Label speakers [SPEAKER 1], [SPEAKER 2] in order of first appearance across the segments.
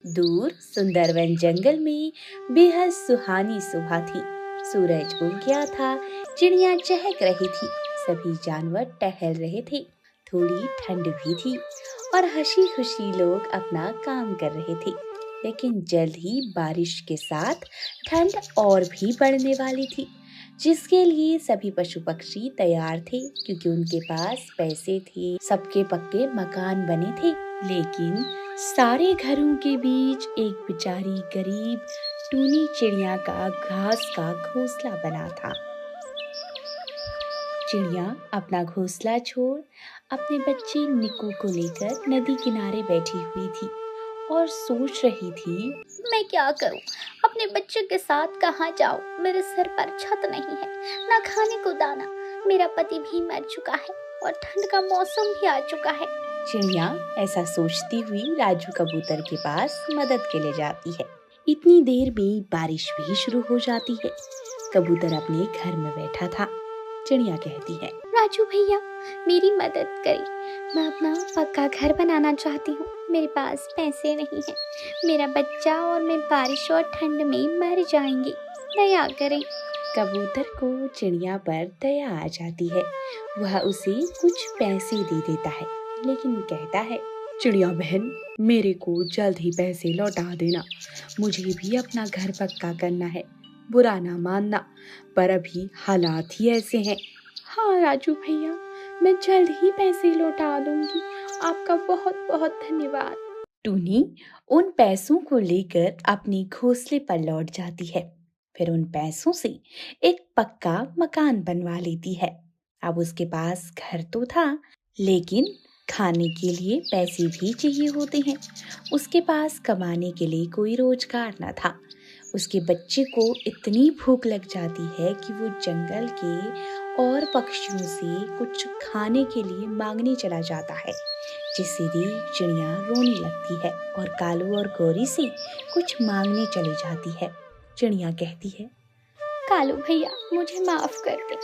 [SPEAKER 1] दूर सुंदरवन जंगल में बेहद सुहानी सुबह थी। सूरज उग गया था, चिड़िया चहक रही थी, सभी जानवर टहल रहे थे। थोड़ी ठंड भी थी और हंसी खुशी लोग अपना काम कर रहे थे। लेकिन जल्द ही बारिश के साथ ठंड और भी बढ़ने वाली थी, जिसके लिए सभी पशु पक्षी तैयार थे, क्योंकि उनके पास पैसे थे, सबके पक्के मकान बने थे। लेकिन सारे घरों के बीच एक बेचारी गरीब टूनी चिड़िया का घास का घोंसला बना था। चिड़िया अपना घोंसला छोड़ अपने बच्चे निक्कू को लेकर नदी किनारे बैठी हुई थी और सोच रही थी,
[SPEAKER 2] मैं क्या करूं? अपने बच्चे के साथ कहाँ जाऊं? मेरे सर पर छत नहीं है, ना खाने को दाना। मेरा पति भी मर चुका है और ठंड का मौसम भी आ चुका है।
[SPEAKER 1] चिड़िया ऐसा सोचती हुई राजू कबूतर के पास मदद के लिए जाती है। इतनी देर में बारिश भी शुरू हो जाती है। कबूतर अपने घर में बैठा था। चिड़िया कहती है,
[SPEAKER 2] राजू भैया, मेरी मदद करें। मैं अपना पक्का घर बनाना चाहती हूँ। मेरे पास पैसे नहीं है। मेरा बच्चा और मैं बारिश और ठंड में मर जाएंगे। दया करें।
[SPEAKER 1] कबूतर को चिड़िया पर दया आ जाती है। वह उसे कुछ पैसे दे देता है, लेकिन कहता है, चिड़िया बहन, मेरे को जल्द ही पैसे लौटा देना। मुझे भी अपना घर पक्का करना है। बुरा ना मानना, पर अभी हालात ही ऐसे हैं।
[SPEAKER 2] हाँ राजू भैया, मैं जल्द ही पैसे लौटा दूंगी। आपका बहुत बहुत धन्यवाद।
[SPEAKER 1] टूनी उन पैसों को लेकर अपने घोंसले पर लौट जाती है। फिर उन पैसों से एक पक्का मकान बनवा लेती है। अब उसके पास घर तो था, लेकिन खाने के लिए पैसे भी चाहिए होते हैं। उसके पास कमाने के लिए कोई रोजगार न था। उसके बच्चे को इतनी भूख लग जाती है कि वो जंगल के और पक्षियों से कुछ खाने के लिए मांगने चला जाता है, जिससे देख चिड़िया रोने लगती है और कालू और गौरी से कुछ मांगने चली जाती है। चिड़िया कहती है,
[SPEAKER 2] कालू भैया, मुझे माफ कर दे।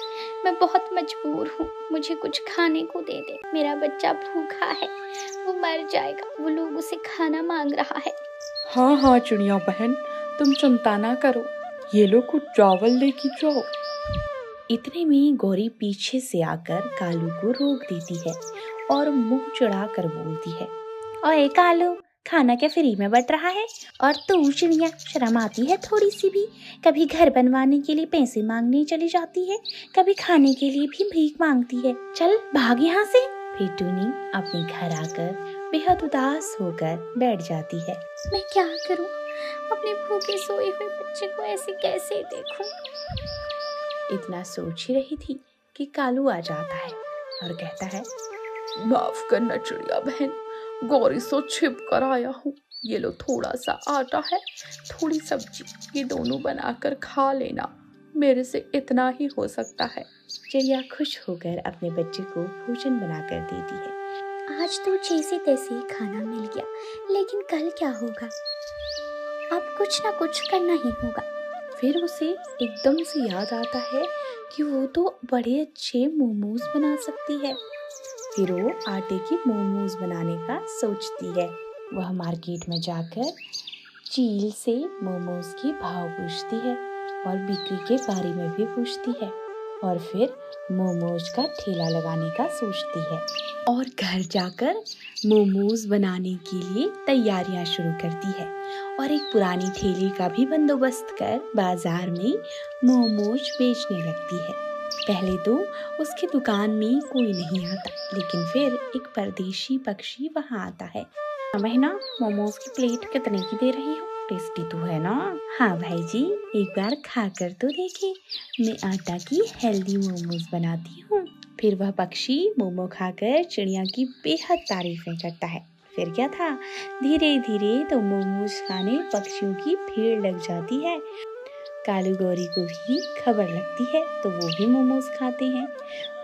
[SPEAKER 2] मैं बहुत मजबूर हूँ। मुझे कुछ खाने को दे दे। मेरा बच्चा भूखा है, वो मर जाएगा। वो लोग उसे खाना मांग रहा है।
[SPEAKER 3] हाँ हाँ चिड़िया बहन, तुम चिंता ना करो। ये लो कुछ चावल लेके जाओ।
[SPEAKER 1] इतने में गौरी पीछे से आकर कालू को रोक देती है और मुंह चढ़ा कर बोलती है, ओए कालू, खाना क्या फ्री में बट रहा है? और तू चिड़िया, शर्म आती है थोड़ी सी भी? कभी घर बनवाने के लिए पैसे मांगने चली जाती है, कभी खाने के लिए भी भीख मांगती है। चल भाग यहाँ से। फिर टूनी अपने घर आकर बेहद उदास होकर बैठ जाती है।
[SPEAKER 2] मैं क्या करूं? अपने भूखे सोए हुए बच्चे को ऐसे कैसे देखूं?
[SPEAKER 1] इतना सोच ही रही थी कि कालू आ जाता है और कहता है,
[SPEAKER 3] माफ करना चिड़िया बहन, गौरी सो छिप कर आया हूँ। ये लो थोड़ा सा आटा है, थोड़ी सब्जी, ये दोनों बनाकर खा लेना। मेरे से इतना ही हो सकता है।
[SPEAKER 1] चिड़िया खुश होकर अपने बच्चे को भोजन बनाकर देती है।
[SPEAKER 2] आज तो जैसे तैसे खाना मिल गया, लेकिन कल क्या होगा? अब कुछ ना कुछ करना ही होगा।
[SPEAKER 1] फिर उसे एकदम से याद आता है कि वो तो बड़े अच्छे मोमोज बना सकती है। फिर वो आटे के मोमोज बनाने का सोचती है। वह मार्केट में जाकर चील से मोमोज के भाव पूछती है और बिक्री के बारे में भी पूछती है, और फिर मोमोज का ठेला लगाने का सोचती है और घर जाकर मोमोज बनाने के लिए तैयारियां शुरू करती है और एक पुरानी ठेले का भी बंदोबस्त कर बाजार में मोमोज बेचने लगती है। पहले तो उसकी दुकान में कोई नहीं आता, लेकिन फिर एक परदेशी पक्षी वहाँ आता है। बहना, मोमोज की प्लेट कितने की दे रही हो? टेस्टी तो है ना? हाँ भाई जी, एक बार खा कर तो देखे। मैं आटा की हेल्दी मोमोज बनाती हूँ। फिर वह पक्षी मोमो खाकर चिड़िया की बेहद तारीफें करता है। फिर क्या था, धीरे धीरे तो मोमोज खाने पक्षियों की भीड़ लग जाती है। कालू गौरी को भी खबर लगती है, तो वो भी मोमोज खाते हैं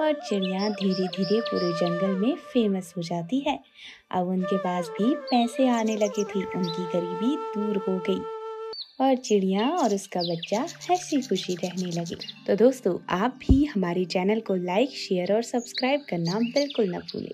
[SPEAKER 1] और चिड़िया धीरे धीरे पूरे जंगल में फेमस हो जाती है। अब उनके पास भी पैसे आने लगे थे, उनकी गरीबी दूर हो गई और चिड़िया और उसका बच्चा हंसी खुशी रहने लगे। तो दोस्तों, आप भी हमारे चैनल को लाइक, शेयर और सब्सक्राइब करना बिल्कुल न भूलें।